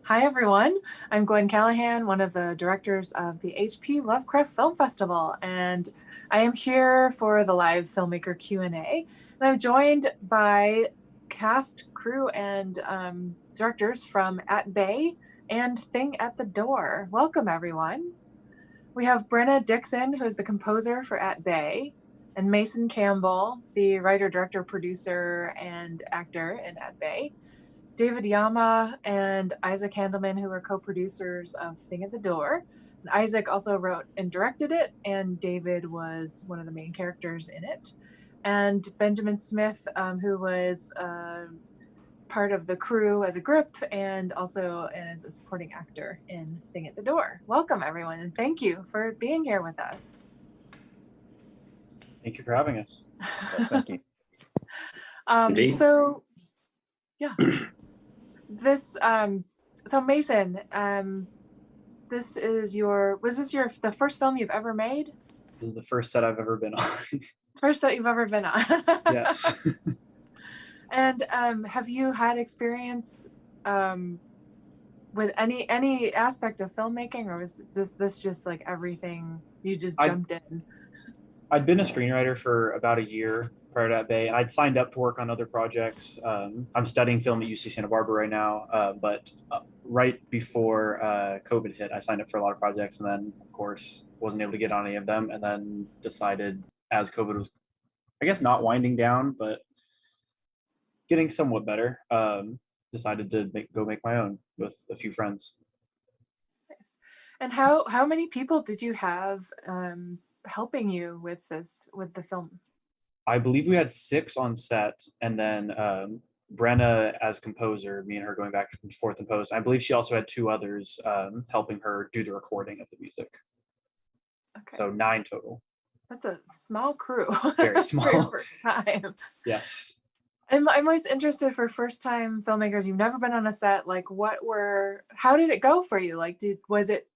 Hi, everyone. I'm Gwen Callahan, one of the directors of the HP Lovecraft Film Festival, and I am here for the live Filmmaker Q&A. And I'm joined by cast, crew, and directors from At Bay and Thing at the Door. Welcome, everyone. We have Brenna Dixon, who is the composer for At Bay, and Mason Campbell, the writer, director, producer, and actor in At Bay. David Yama and Isaac Handelman, who were co-producers of Thing at the Door. And Isaac also wrote and directed it, and David was one of the main characters in it. And Benjamin Smith, who was part of the crew as a group and also as a supporting actor in Thing at the Door. Welcome, everyone, and thank you for being here with us. Thank you for having us. Yes, thank you. So, yeah. So Mason, was this the first film you've ever made? This is the first set I've ever been on. First that you've ever been on. Yes. And have you had experience with any aspect of filmmaking, or was this just like everything you just jumped in? I'd been a screenwriter for about a year prior to that Bay, and I'd signed up to work on other projects. I'm studying film at UC Santa Barbara right now, but right before COVID hit, I signed up for a lot of projects, and then, of course, wasn't able to get on any of them, and then decided as COVID was, I guess, not winding down, but getting somewhat better, decided to go make my own with a few friends. Nice. And how many people did you have helping you with the film? I believe we had 6 on set, and then Brenna as composer, me and her going back and forth in post. I believe she also had 2 others helping her do the recording of the music. Okay. So 9 total. That's a small crew. It's very small. For your first time. Yes. I'm always interested for first-time filmmakers. You've never been on a set. Like, how did it go for you? Like, was it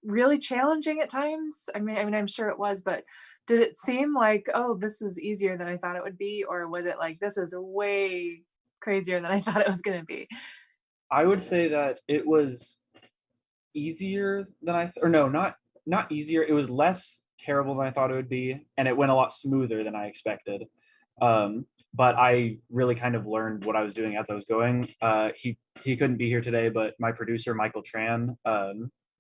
really challenging at times? I mean, I'm sure it was, but did it seem like, oh, this is easier than I thought it would be? Or was it like, this is way crazier than I thought it was going to be? I would say that it was easier than not easier. It was less terrible than I thought it would be. And it went a lot smoother than I expected. But I really kind of learned what I was doing as I was going. He couldn't be here today, but my producer, Michael Tran,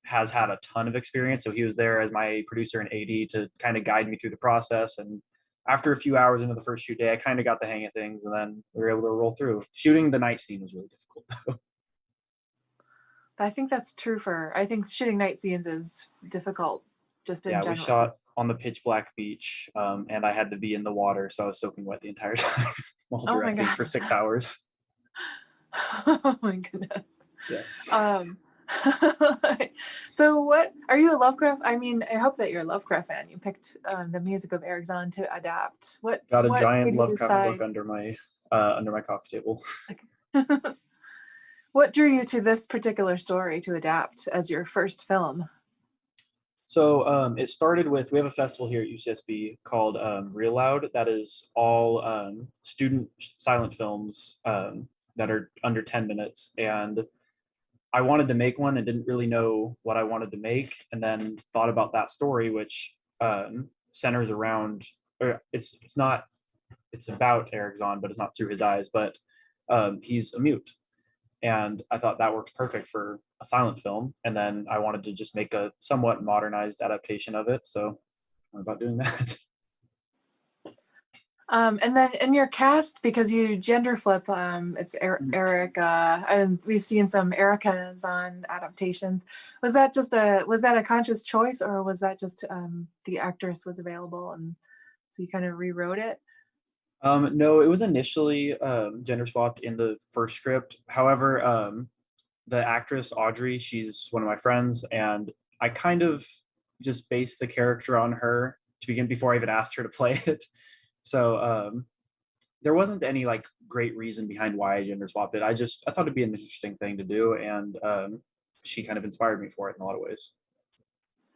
has had a ton of experience. So he was there as my producer and AD to kind of guide me through the process. And after a few hours into the first shoot day, I kind of got the hang of things, and then we were able to roll through. Shooting the night scene was really difficult, though. I think that's true I think shooting night scenes is difficult just in general. Yeah, we shot on the pitch black beach, and I had to be in the water, so I was soaking wet the entire time while directing for 6 hours. Oh my goodness. Yes. So what, are you a Lovecraft? I mean, I hope that you're a Lovecraft fan. You picked the music of Eric Zahn to adapt. Got a giant Lovecraft book under my coffee table. What drew you to this particular story to adapt as your first film? So it started with, we have a festival here at UCSB called Real Loud that is all student silent films that are under 10 minutes. And I wanted to make one and didn't really know what I wanted to make, and then thought about that story, which centers around, or it's about Eric Zahn, but it's not through his eyes, but he's a mute. And I thought that works perfect for a silent film. And then I wanted to just make a somewhat modernized adaptation of it. So I'm about doing that. And then in your cast, because you gender flip, it's Erica, and we've seen some Ericas on adaptations. Was that a conscious choice, or was that just the actress was available and so you kind of rewrote it? No, it was initially gender swapped in the first script. However, the actress Audrey, she's one of my friends, and I kind of just based the character on her to begin before I even asked her to play it. So there wasn't any like great reason behind why I gender swapped it. I thought it'd be an interesting thing to do, and she kind of inspired me for it in a lot of ways.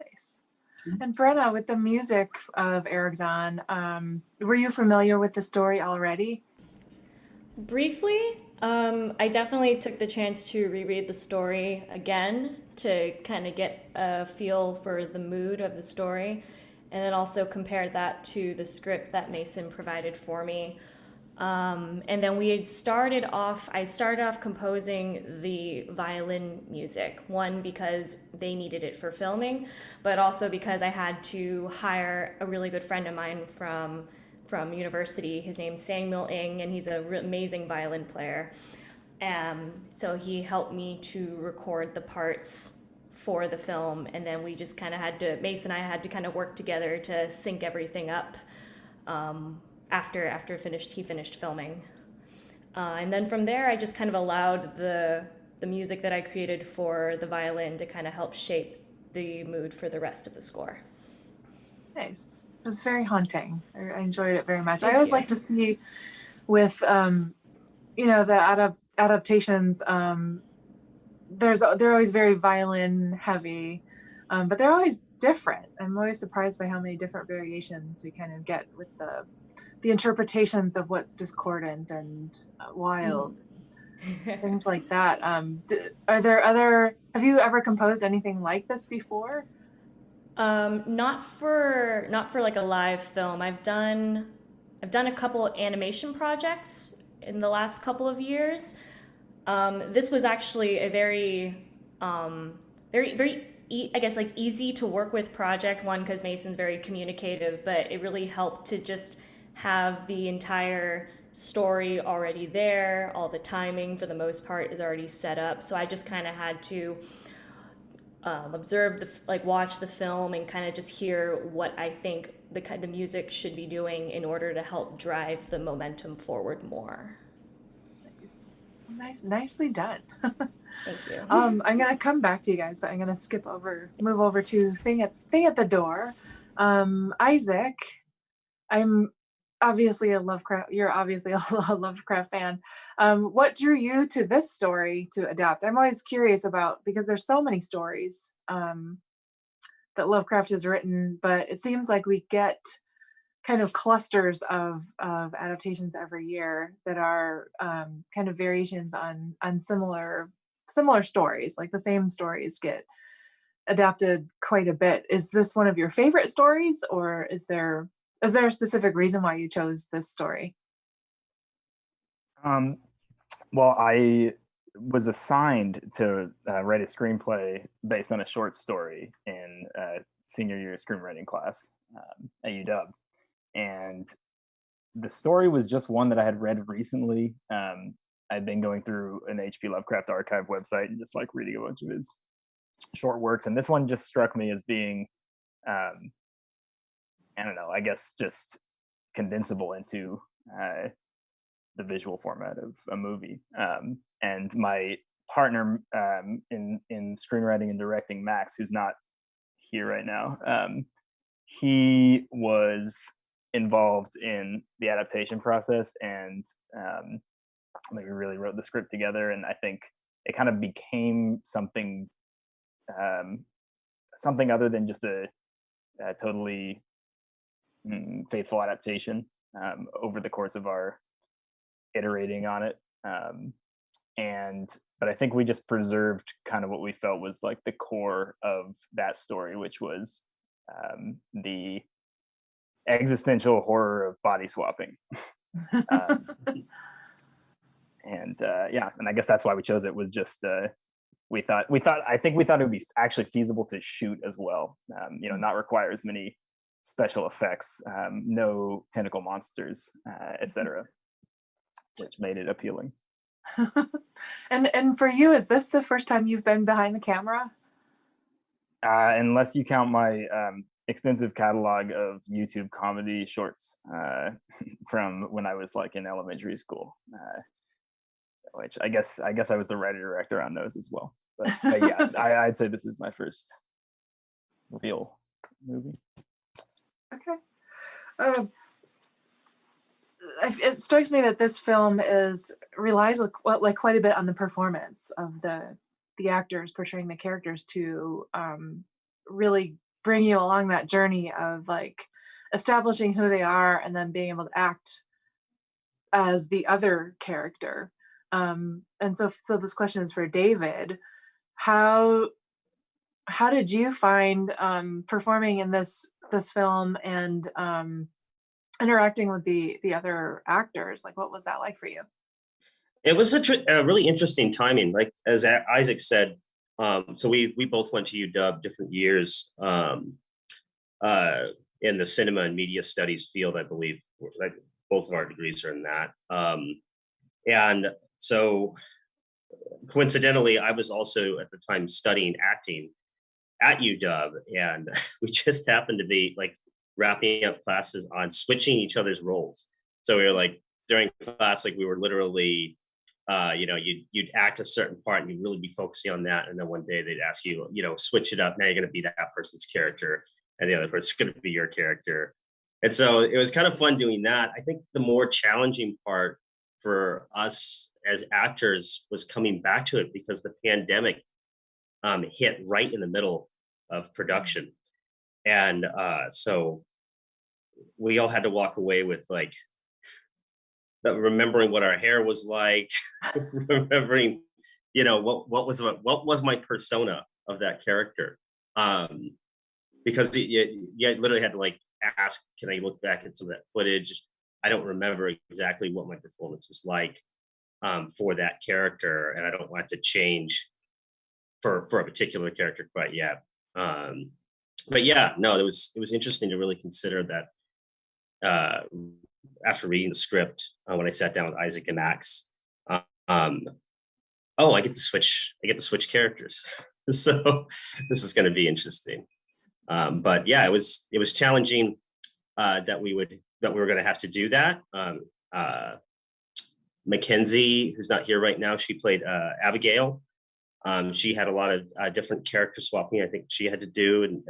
Nice. And Brenna, with the music of Eric Zahn, were you familiar with the story already? Briefly, I definitely took the chance to reread the story again to kind of get a feel for the mood of the story, and then also compared that to the script that Mason provided for me. And then I started off composing the violin music, one because they needed it for filming, but also because I had to hire a really good friend of mine from university. His name's Sang Mil Ing, and he's an amazing violin player. So he helped me to record the parts for the film, and then we just kind of Mason and I had to kind of work together to sync everything up after he finished filming. And then from there, I just kind of allowed the music that I created for the violin to kind of help shape the mood for the rest of the score. Nice. It was very haunting. I enjoyed it very much. I Thank always you. like to see with the adaptations. They're always very violin heavy, but they're always different. I'm always surprised by how many different variations we kind of get with the interpretations of what's discordant and wild, things like that. Are there other? Have you ever composed anything like this before? Not for like a live film. I've done a couple animation projects in the last couple of years. This was actually a I guess like easy to work with project. One, because Mason's very communicative, but it really helped to just have the entire story already there. All the timing for the most part is already set up. So I just kind of had to observe watch the film and kind of just hear what I think the music should be doing in order to help drive the momentum forward more. Nice, nicely done. Thank you. I'm gonna come back to you guys, but I'm gonna move over to thing at the door. Isaac, I'm obviously a Lovecraft. You're obviously a Lovecraft fan. What drew you to this story to adapt? I'm always curious about because there's so many stories that Lovecraft has written, but it seems like we get kind of clusters of adaptations every year that are kind of variations on similar stories. Like the same stories get adapted quite a bit. Is this one of your favorite stories, or is there a specific reason why you chose this story? Um, well, I was assigned to write a screenplay based on a short story in senior year screenwriting class at UW, and the story was just one that I had read recently. I'd been going through an H.P. Lovecraft archive website and just like reading a bunch of his short works, and this one just struck me as being, um, I don't know, I guess just condensable into the visual format of a movie. And my partner in screenwriting and directing, Max, who's not here right now, he was involved in the adaptation process, and we really wrote the script together. And I think it kind of became um, something other than just a totally faithful adaptation over the course of our iterating on it. And but I think we just preserved kind of what we felt was like the core of that story, which was the existential horror of body swapping. um, and yeah, and I guess that's why we chose it. Was just I think we thought it would be actually feasible to shoot as well. Not require as many special effects, no tentacle monsters, etc., which made it appealing. And for you, is this the first time you've been behind the camera? Unless you count my extensive catalog of YouTube comedy shorts from when I was like in elementary school, which I guess I was the writer director on those as well. But yeah, I'd say this is my first real movie. Okay. It strikes me that this film relies like quite a bit on the performance of the actors portraying the characters to really bring you along that journey of like establishing who they are and then being able to act as the other character. And so this question is for David. How did you find performing in this film and interacting with the other actors? Like, what was that like for you? It was a really interesting timing. Like as Isaac said, so we both went to UW different years in the cinema and media studies field, I believe. Like both of our degrees are in that. And so coincidentally, I was also at the time studying acting at UW, and we just happened to be like wrapping up classes on switching each other's roles. So we were like during class, like we were literally, you'd act a certain part and you'd really be focusing on that, and then one day they'd ask you, switch it up. Now you're going to be that person's character, and the other person's going to be your character. And so it was kind of fun doing that. I think the more challenging part for us as actors was coming back to it because the pandemic hit right in the middle of production. And so we all had to walk away with like remembering what our hair was like, remembering, what was my persona of that character. Because you literally had to like ask, can I look back at some of that footage? I don't remember exactly what my performance was like for that character, and I don't want it to change for a particular character quite yet. But yeah, no, it was interesting to really consider that after reading the script when I sat down with Isaac and Max. I get to switch characters, so this is going to be interesting. But yeah, it was challenging that we were going to have to do that. Mackenzie, who's not here right now, she played Abigail. She had a lot of different character swapping I think she had to do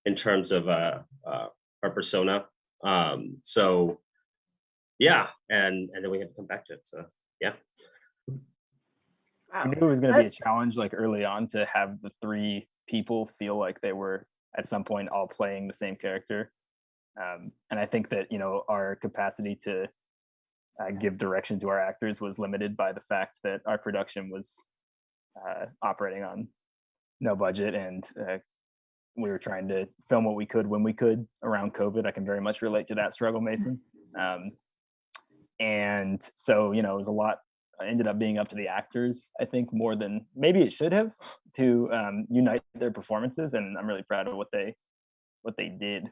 in terms of her persona. So yeah, and then we had to come back to it. So yeah. I knew it was going to be a challenge like early on to have the three people feel like they were at some point all playing the same character. And I think that, our capacity to give direction to our actors was limited by the fact that our production was operating on no budget, and we were trying to film what we could when we could around COVID. I can very much relate to that struggle, Mason. And so, it was a lot. I ended up being up to the actors, I think, more than maybe it should have, to unite their performances. And I'm really proud of what they did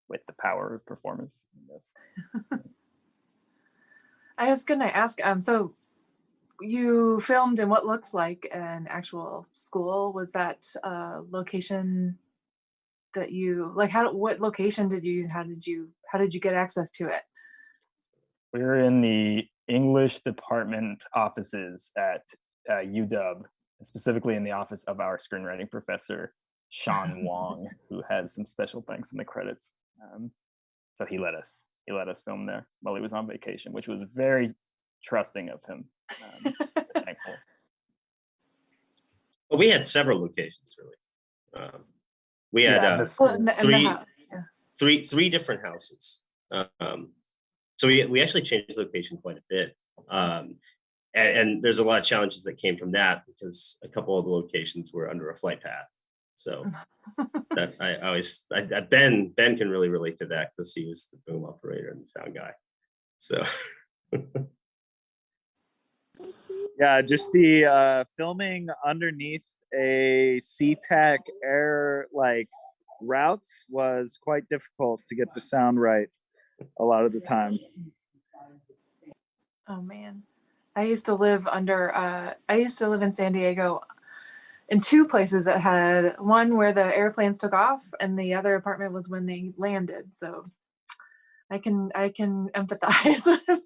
with the power of performance in this. I was gonna ask, so you filmed in what looks like an actual school. Was that a location that you like? What location did you? How did you get access to it? We were in the English department offices at UW, specifically in the office of our screenwriting professor, Sean Wong, who has some special thanks in the credits. So he let us film there while he was on vacation, which was very trusting of him. Thankful. Well, we had several locations, really. We had three different houses. So we actually changed location quite a bit. And there's a lot of challenges that came from that because a couple of the locations were under a flight path. So that Ben can really relate to that because he was the boom operator and the sound guy. So yeah, just the filming underneath a SeaTac air route was quite difficult to get the sound right a lot of the time. Oh man, I used to live in San Diego in two places that had one where the airplanes took off and the other apartment was when they landed. So I can empathize with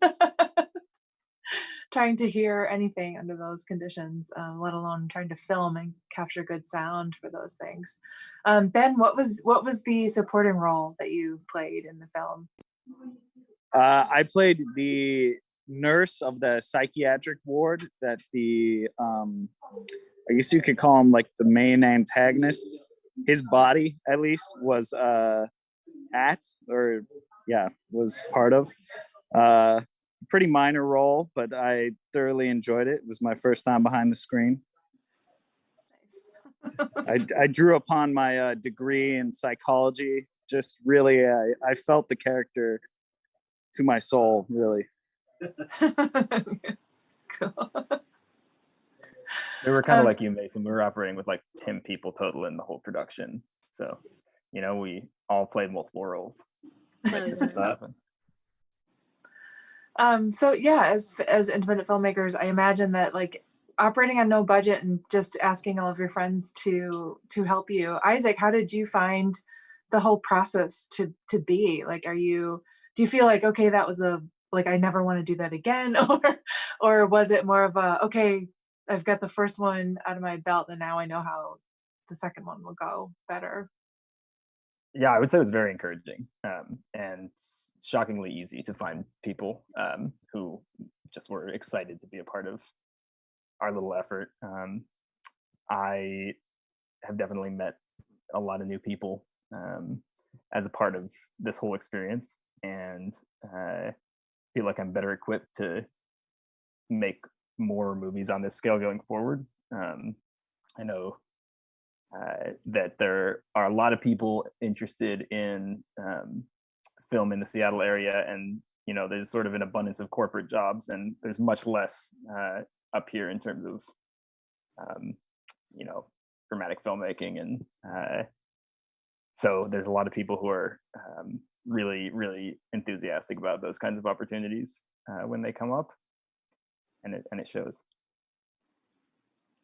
trying to hear anything under those conditions, let alone trying to film and capture good sound for those things. Ben, what was the supporting role that you played in the film? I played the nurse of the psychiatric ward that I guess you could call him like the main antagonist. His body, at least, was was part of. pretty minor role, but I thoroughly enjoyed it. It was my first time behind the screen. I drew upon my degree in psychology. Just really, I felt the character to my soul, really. Cool. We were kind of like you, Mason. We were operating with like 10 people total in the whole production. So, we all played multiple roles. So yeah, as independent filmmakers, I imagine that like operating on no budget and just asking all of your friends to help you. Isaac, how did you find the whole process to be? Like, do you feel like, okay, that was like I never want to do that again, or was it more of a, okay, I've got the first one out of my belt and now I know how the second one will go better? Yeah, I would say it was very encouraging, and shockingly easy to find people who just were excited to be a part of our little effort. I have definitely met a lot of new people as a part of this whole experience, and feel like I'm better equipped to make more movies on this scale going forward. I know that there are a lot of people interested in film in the Seattle area, and there's sort of an abundance of corporate jobs, and there's much less up here in terms of dramatic filmmaking, and so there's a lot of people who are really, really enthusiastic about those kinds of opportunities when they come up, and it shows.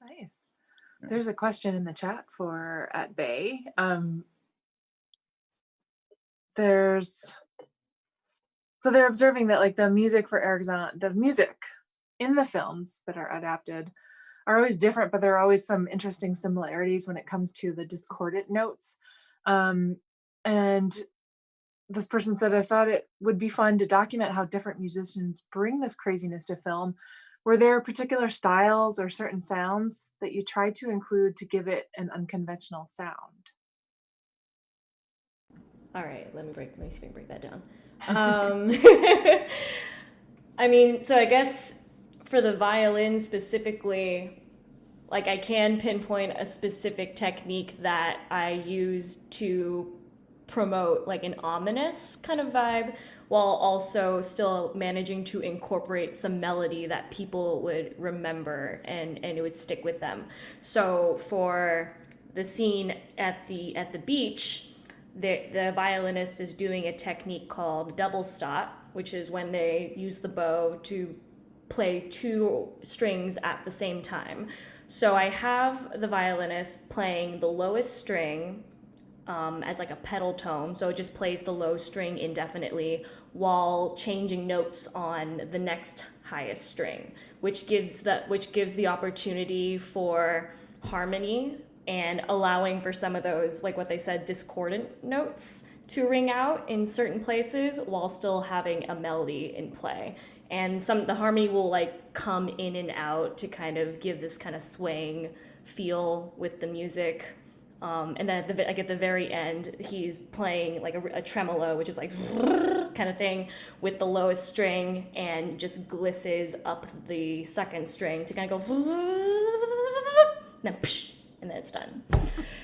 Nice. There's a question in the chat for at Bay. So they're observing that like the music in the films that are adapted are always different, but there are always some interesting similarities when it comes to the discordant notes. And this person said, I thought it would be fun to document how different musicians bring this craziness to film. Were there particular styles or certain sounds that you tried to include to give it an unconventional sound? All right, let me see if I can break that down. I mean, so I guess for the violin specifically, like I can pinpoint a specific technique that I use to promote like an ominous kind of vibe, while also still managing to incorporate some melody that people would remember and it would stick with them. So for the scene at the beach, the violinist is doing a technique called double stop, which is when they use the bow to play two strings at the same time. So I have the violinist playing the lowest string as like a pedal tone, so it just plays the low string indefinitely while changing notes on the next highest string, which gives the opportunity for harmony and allowing for some of those, like what they said, discordant notes to ring out in certain places while still having a melody in play. And the harmony will like come in and out to kind of give this kind of swaying feel with the music. And then at the very end, he's playing like a tremolo, which is like kind of thing with the lowest string, and just glisses up the second string to kind of go, and then it's done.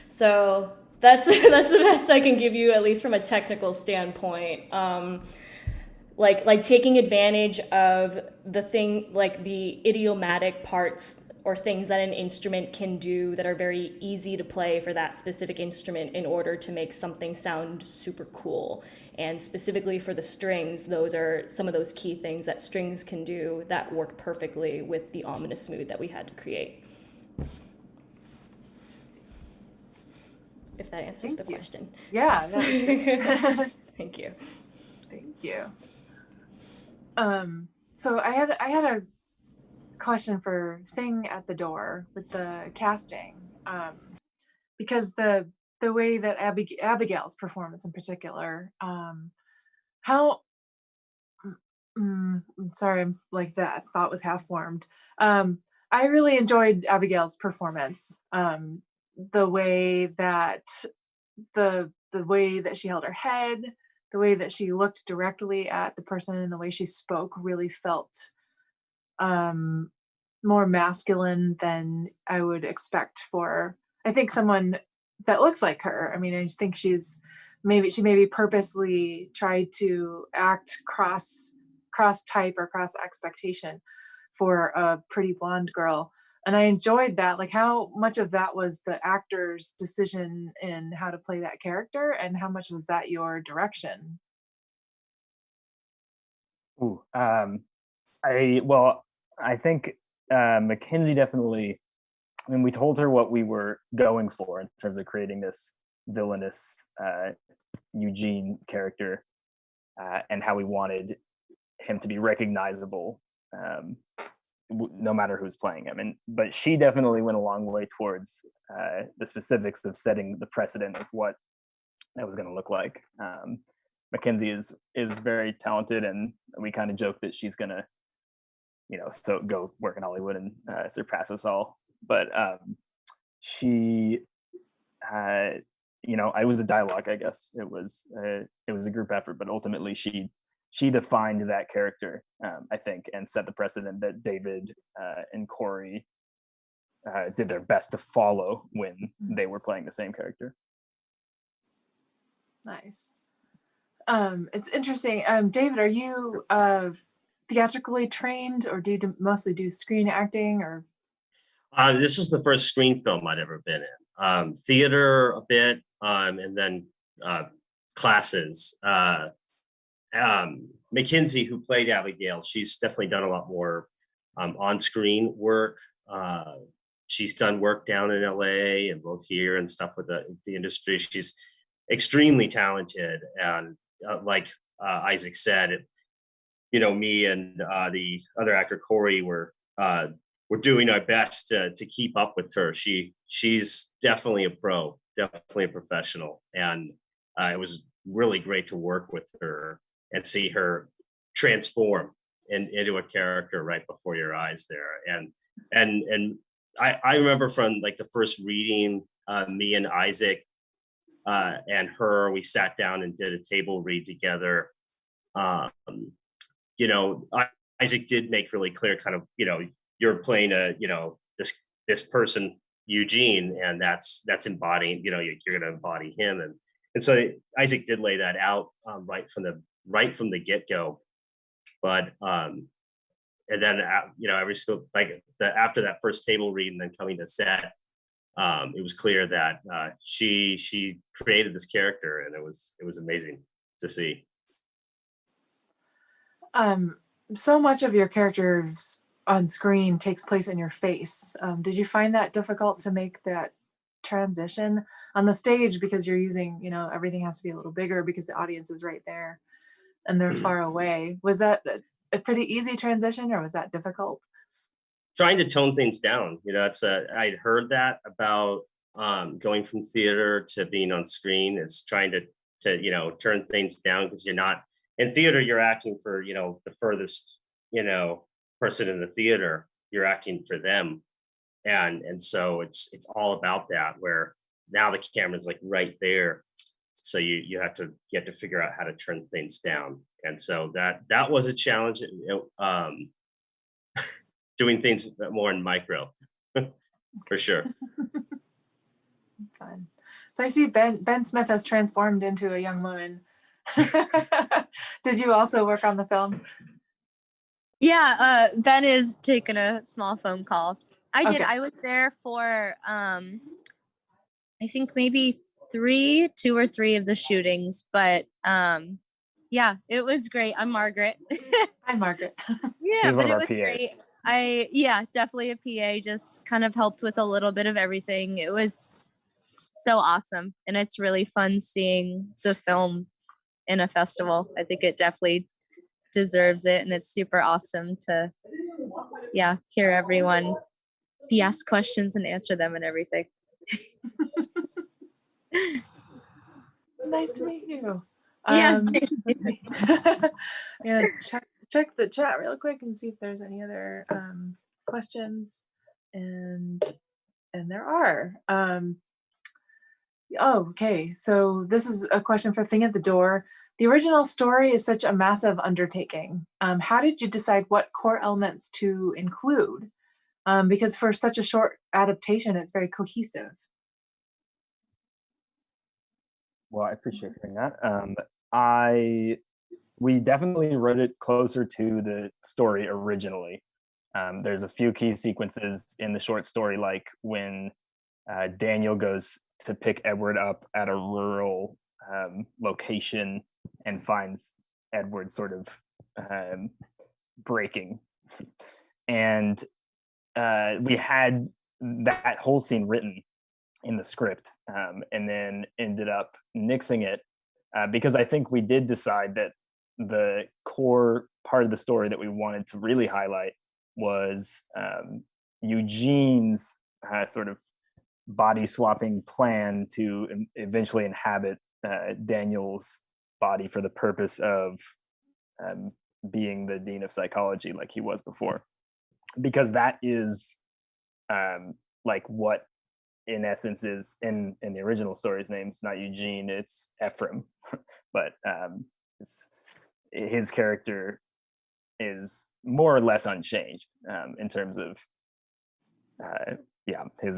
So that's the best I can give you, at least from a technical standpoint. Like taking advantage of the thing, like the idiomatic parts or things that an instrument can do that are very easy to play for that specific instrument in order to make something sound super cool. And specifically for the strings, those are some of those key things that strings can do that work perfectly with the ominous mood that we had to create. If that answers the question. Yeah, that was great. Thank you. Thank you. So I had a question for Thing at the Door with the casting, because the way that Abigail's performance in particular, how I'm sorry, I'm like that thought was half formed. I really enjoyed Abigail's performance. The way that she held her head, the way that she looked directly at the person and the way she spoke really felt um, more masculine than I would expect for, I think, someone that looks like her. I mean, I just think she maybe purposely tried to act cross type or cross expectation for a pretty blonde girl. And I enjoyed that. Like, how much of that was the actor's decision in how to play that character, and how much was that your direction? Ooh, I think Mackenzie definitely. I mean, we told her what we were going for in terms of creating this villainous Eugene character, and how we wanted him to be recognizable, no matter who's playing him. But she definitely went a long way towards the specifics of setting the precedent of what that was going to look like. Mackenzie is very talented, and we kind of joke that she's going to, so go work in Hollywood and surpass us all. But she, I was a dialogue, I guess. It was a group effort, but ultimately she defined that character, I think, and set the precedent that David and Corey did their best to follow when they were playing the same character. Nice. It's interesting. David, are you theatrically trained, or do you mostly do screen acting? Or this was the first screen film I'd ever been in. Theater a bit, and then classes. Mackenzie, who played Abigail, she's definitely done a lot more on-screen work. She's done work down in LA and both here and stuff with the industry. She's extremely talented, and like Isaac said, me and the other actor Corey were doing our best to keep up with her. She's definitely a pro, definitely a professional, and it was really great to work with her and see her transform into a character right before your eyes there. And I remember from like the first reading, me and Isaac and her, we sat down and did a table read together. Isaac did make really clear kind of, you're playing this person, Eugene, and that's embodying, you're going to embody him. And so Isaac did lay that out right from the get-go. But and then every still like after that first table read and then coming to set, it was clear that she created this character, and it was amazing to see. So much of your characters on screen takes place in your face. Did you find that difficult to make that transition on the stage, because you're using, everything has to be a little bigger because the audience is right there and they're far away? Was that a pretty easy transition, or was that difficult? Trying to tone things down. I'd heard that about going from theater to being on screen is trying to turn things down, because you're not in theater. You're acting for the furthest person in the theater. You're acting for them, and so it's all about that. Where now the camera's like right there, so you have to figure out how to turn things down, and so that was a challenge. Doing things more in micro, for sure. Fun. So I see Ben Smith has transformed into a young woman. Did you also work on the film? Yeah, Ben is taking a small phone call. I did. Okay. I was there for I think maybe 2 or 3 of the shootings, but yeah, it was great. I'm Margaret. Hi, Margaret. Yeah, She's but one of it our was PAs. great. Definitely a PA, just kind of helped with a little bit of everything. It was so awesome, and it's really fun seeing the film in a festival. I think it definitely deserves it, and it's super awesome to hear everyone be asked questions and answer them and everything. Nice to meet you. Yeah. Yeah, check the chat real quick and see if there's any other questions, and there are. Okay, so this is a question for Thing at the Door. The original story is such a massive undertaking. How did you decide what core elements to include? Because for such a short adaptation, it's very cohesive. Well, I appreciate hearing that. I we definitely wrote it closer to the story originally. There's a few key sequences in the short story, like when Daniel goes to pick Edward up at a rural location and finds Edward sort of breaking. And we had that whole scene written in the script, and then ended up nixing it because I think we did decide that the core part of the story that we wanted to really highlight was Eugene's sort of body swapping plan to eventually inhabit Daniel's body for the purpose of being the dean of psychology like he was before, because that is like what in essence is in the original story's name's not Eugene, it's Ephraim. But his character is more or less unchanged in terms of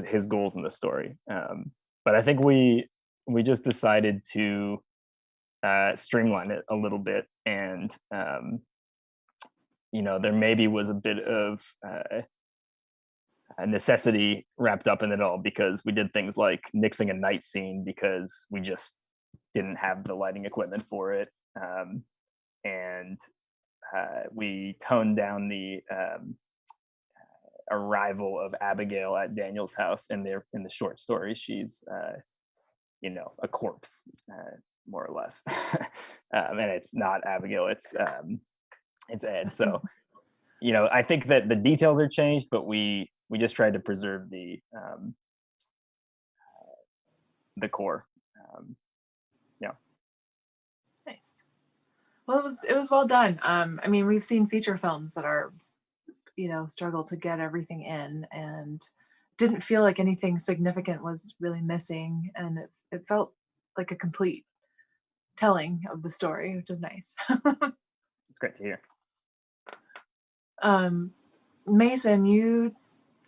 his goals in the story. But I think we just decided to streamline it a little bit, and there maybe was a bit of a necessity wrapped up in it all, because we did things like nixing a night scene because we just didn't have the lighting equipment for it, and we toned down the arrival of Abigail at Daniel's house. In the short story, she's a corpse, more or less. And it's not Abigail, it's Ed. So I think that the details are changed, but we just tried to preserve the core. Nice. Well, it was well done. I mean, we've seen feature films that are, struggle to get everything in, and didn't feel like anything significant was really missing, and it felt like a complete telling of the story, which is nice. It's great to hear. Mason,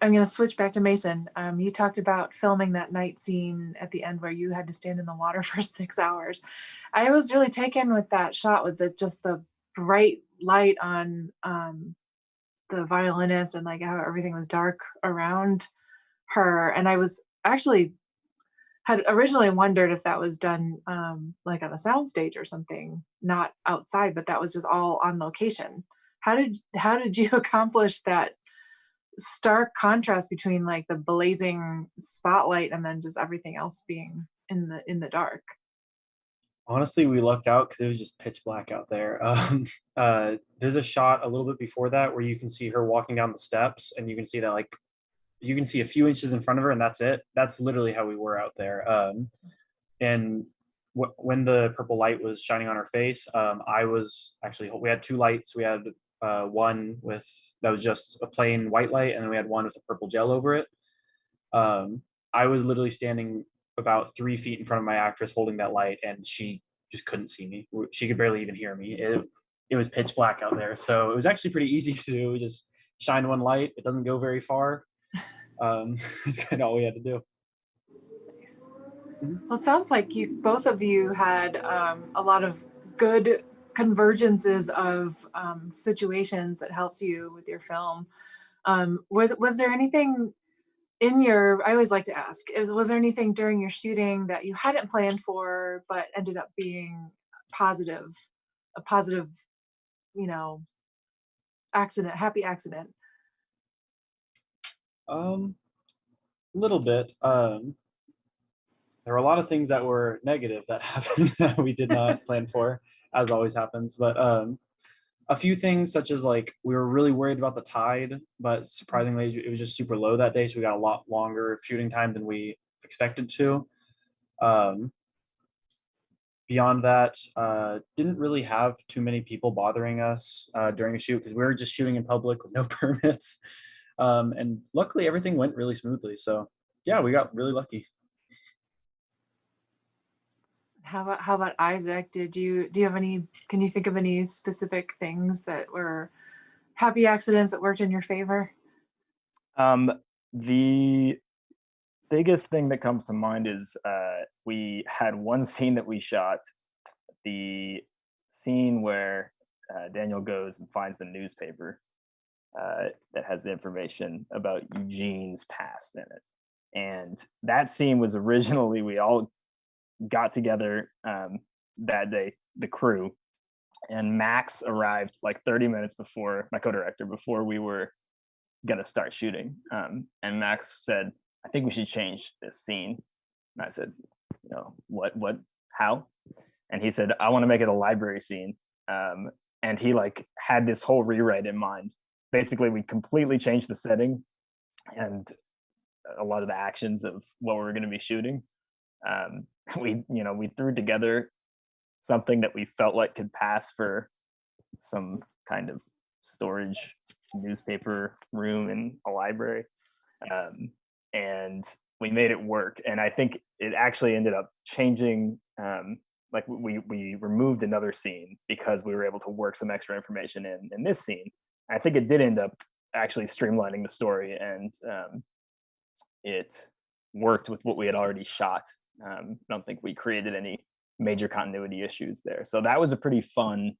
I'm going to switch back to Mason. You talked about filming that night scene at the end where you had to stand in the water for 6 hours. I was really taken with that shot with just the bright light on the violinist, and like how everything was dark around her. And I was actually had originally wondered if that was done like on a soundstage or something, not outside, but that was just all on location. How did you accomplish that stark contrast between like the blazing spotlight and then just everything else being in the dark? Honestly, we lucked out because it was just pitch black out there. There's a shot a little bit before that where you can see her walking down the steps, and you can see that you can see a few inches in front of her, and that's it. That's literally how we were out there. And when the purple light was shining on her face, we had two lights. We had one that was just a plain white light, and then we had one with a purple gel over it. I was literally standing about 3 feet in front of my actress holding that light, and she just couldn't see me. She could barely even hear me. It was pitch black out there, so it was actually pretty easy to do. We just shine one light. It doesn't go very far. It's kind of all we had to do. Nice. Well, it sounds like both of you had a lot of good convergences of situations that helped you with your film. Was there anything I always like to ask, was there anything during your shooting that you hadn't planned for but ended up being a positive, happy accident? A little bit. There were a lot of things that were negative that happened that we did not plan for, as always happens. But a few things, such as like we were really worried about the tide, but surprisingly it was just super low that day, so we got a lot longer shooting time than we expected to. Beyond that, didn't really have too many people bothering us during the shoot because we were just shooting in public with no permits. And luckily everything went really smoothly. So yeah, we got really lucky. How about Isaac? Do you have any? Can you think of any specific things that were happy accidents that worked in your favor? The biggest thing that comes to mind is we had one scene that we shot, the scene where Daniel goes and finds the newspaper that has the information about Eugene's past in it. And that scene was originally, we all got together that day, the crew, and Max arrived like 30 minutes before, my co-director, before we were gonna start shooting. And Max said, I think we should change this scene. And I said, what, how? And he said, I want to make it a library scene. And he like had this whole rewrite in mind. Basically, we completely changed the setting and a lot of the actions of what we were going to be shooting. We threw together something that we felt like could pass for some kind of storage newspaper room in a library. And we made it work. And I think it actually ended up changing. Like we removed another scene because we were able to work some extra information in this scene. I think it did end up actually streamlining the story, and it worked with what we had already shot. I don't think we created any major continuity issues there. So that was a pretty fun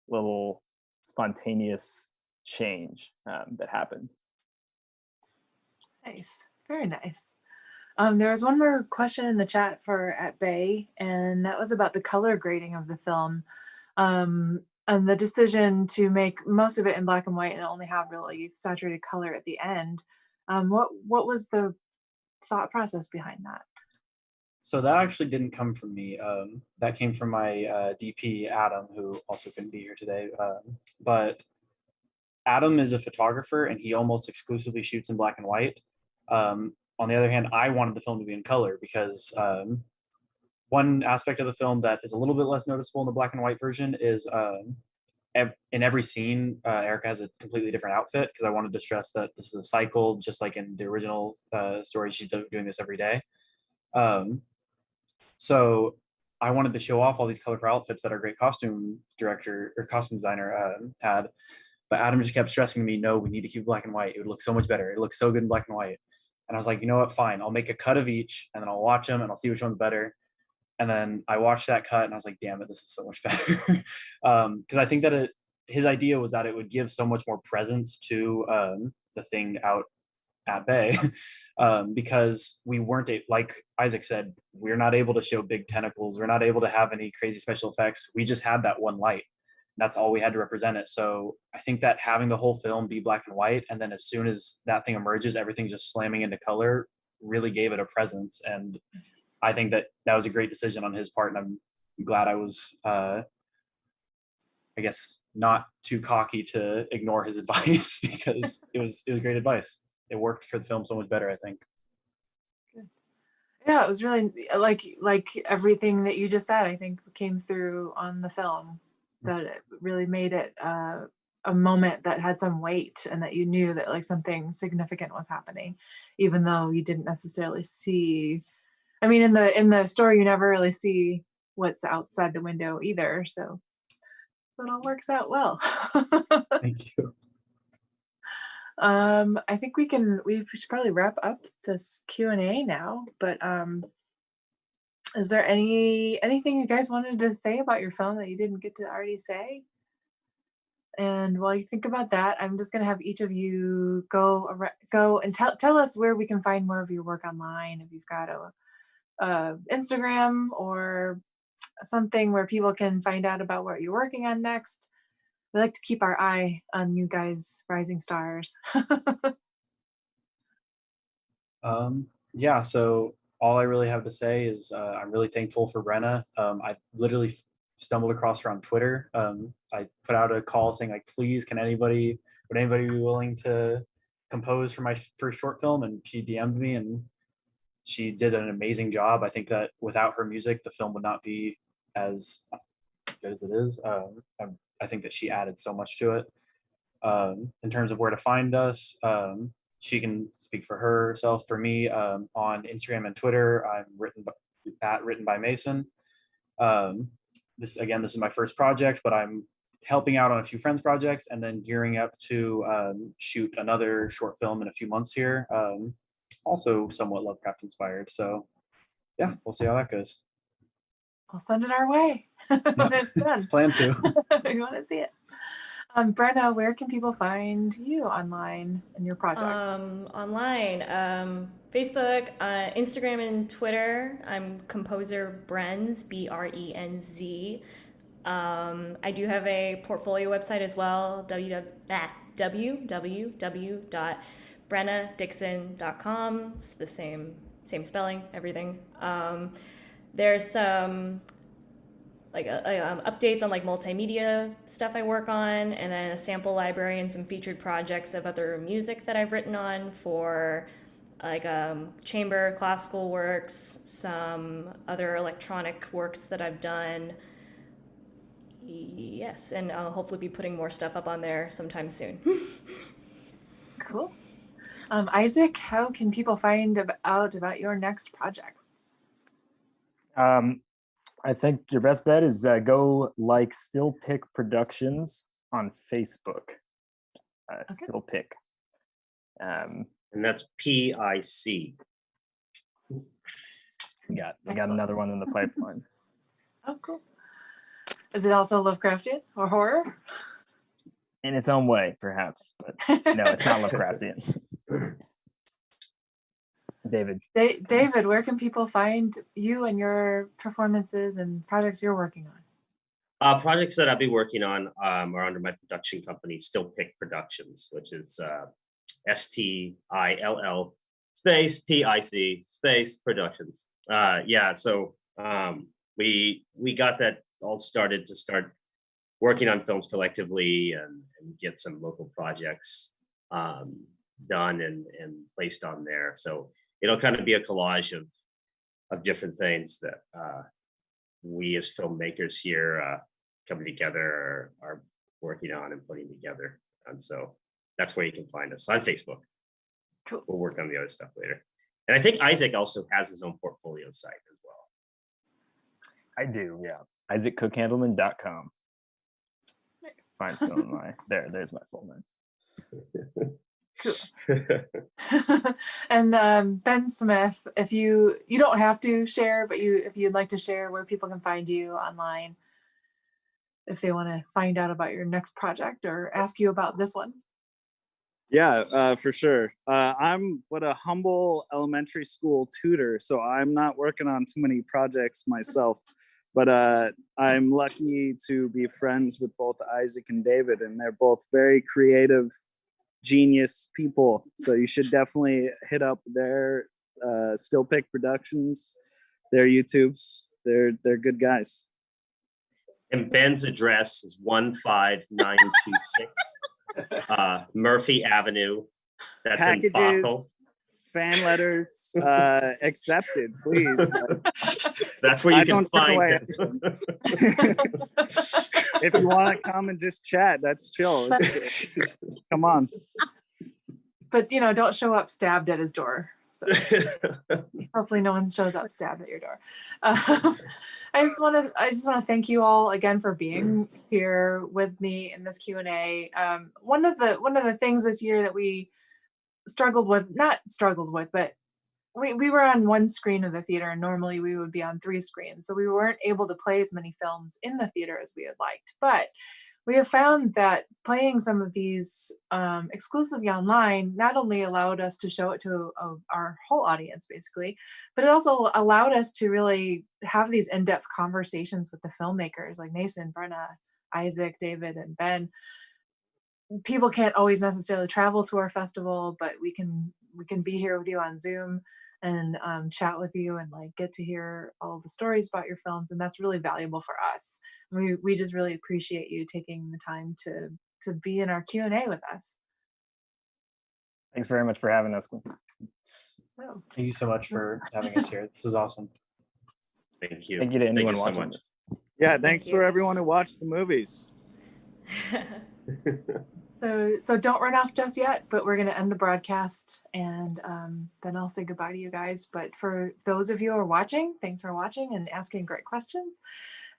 little spontaneous change that happened. Nice, very nice. There was one more question in the chat for at Bay, and that was about the color grading of the film, and the decision to make most of it in black and white and only have really saturated color at the end. What was the thought process behind that? So that actually didn't come from me. That came from my DP, Adam, who also couldn't be here today. But Adam is a photographer, and he almost exclusively shoots in black and white. On the other hand, I wanted the film to be in color because one aspect of the film that is a little bit less noticeable in the black and white version is in every scene, Erica has a completely different outfit, because I wanted to stress that this is a cycle, just like in the original story, she's doing this every day. So I wanted to show off all these colorful outfits that our great costume director or costume designer had. But Adam just kept stressing to me, no, we need to keep black and white. It would look so much better. It looks so good in black and white. And I was like, you know what, fine. I'll make a cut of each, and then I'll watch them, and I'll see which one's better. And then I watched that cut, and I was like, damn it, this is so much better. Because I think that his idea was that it would give so much more presence to the thing out at Bay. Because we weren't, like Isaac said, we're not able to show big tentacles. We're not able to have any crazy special effects. We just had that one light. That's all we had to represent it. So I think that having the whole film be black and white, and then as soon as that thing emerges, everything's just slamming into color, really gave it a presence. And I think that was a great decision on his part. And I'm glad I was, I guess, not too cocky to ignore his advice, because it was great advice. It worked for the film so much better, I think. Yeah, it was really like everything that you just said, I think came through on the film, that it really made it a moment that had some weight, and that you knew that like something significant was happening, even though you didn't necessarily see. I mean, in the story, you never really see what's outside the window either, so it all works out well. Thank you. I think we should probably wrap up this Q&A now, but is there anything you guys wanted to say about your film that you didn't get to already say? And while you think about that, I'm just gonna have each of you go and tell us where we can find more of your work online. If you've got a Instagram or something where people can find out about what you're working on next. We like to keep our eye on you guys, rising stars. Yeah, so all I really have to say is I'm really thankful for Brenna. I literally stumbled across her on Twitter. I put out a call saying, like, please, would anybody be willing to compose for my first short film? And she DM'd me, and she did an amazing job. I think that without her music, the film would not be as good as it is. I think that she added so much to it. In terms of where to find us, she can speak for herself. For me, on Instagram and Twitter, I'm written by Mason. This is my first project, but I'm helping out on a few friends' projects, and then gearing up to shoot another short film in a few months here. Also somewhat Lovecraft inspired. So yeah, we'll see how that goes. I'll send it our way when it's done. Plan to. You want to see it. Brenna, where can people find you online and your projects? Online, Facebook, Instagram, and Twitter. I'm Composer Brenz, Brenz. I do have a portfolio website as well, www.brennadixon.com. It's the same spelling, everything. There's some updates on like multimedia stuff I work on, and then a sample library and some featured projects of other music that I've written on for like chamber classical works, some other electronic works that I've done. Yes, and I'll hopefully be putting more stuff up on there sometime soon. Cool. Isaac, how can people find out about your next projects? I think your best bet is go like Still Pick Productions on Facebook. Okay. Still Pick. And that's PIC. We got Excellent. another one in the pipeline. Oh, cool. Is it also Lovecraftian or horror? In its own way, perhaps, but no, it's not Lovecraftian. David. David, where can people find you and your performances and projects you're working on? Projects that I'll be working on are under my production company, Still Pick Productions, which is STILL space PIC space Productions. So we got that all started to start working on films collectively and get some local projects done and placed on there. So it'll kind of be a collage of different things that we as filmmakers here coming together are working on and putting together. And so that's where you can find us on Facebook. Cool. We'll work on the other stuff later. And I think Isaac also has his own portfolio site as well. I do, yeah. IsaacCookhandleman.com. Nice. Find some of my there's my full name. Cool. And Ben Smith, if you don't have to share, but if you'd like to share where people can find you online, if they want to find out about your next project or ask you about this one. Yeah, for sure. I'm but a humble elementary school tutor, so I'm not working on too many projects myself. But I'm lucky to be friends with both Isaac and David, and they're both very creative, genius people. So you should definitely hit up their Still Pick Productions, their YouTubes. They're good guys. And Ben's address is 15926 Murphy Avenue. That's Packages, in Bothell. fan letters accepted, please. That's where you can find him. If you want to come and just chat, that's chill. Come on. But don't show up stabbed at his door. So hopefully no one shows up stabbed at your door. I just want to thank you all again for being here with me in this Q&A. One of the things this year that we but we were on one screen of the theater, and normally we would be on 3 screens. So we weren't able to play as many films in the theater as we had liked. But we have found that playing some of these exclusively online not only allowed us to show it to our whole audience, basically, but it also allowed us to really have these in-depth conversations with the filmmakers like Mason, Brenna, Isaac, David, and Ben. People can't always necessarily travel to our festival, but we can be here with you on Zoom and chat with you and get to hear all the stories about your films, and that's really valuable for us. We just really appreciate you taking the time to be in our Q&A with us. Thanks very much for having us. Oh. Thank you so much for having us here. This is awesome. Thank you. Thank you to anyone so watching much. this. Yeah, thanks for everyone who watched the movies. So don't run off just yet, but we're going to end the broadcast and then I'll say goodbye to you guys. But for those of you who are watching, thanks for watching and asking great questions.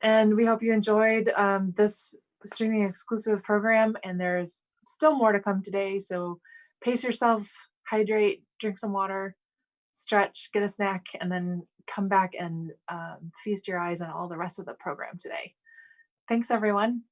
And we hope you enjoyed this streaming exclusive program. And there's still more to come today. So pace yourselves, hydrate, drink some water, stretch, get a snack, and then come back and feast your eyes on all the rest of the program today. Thanks, everyone.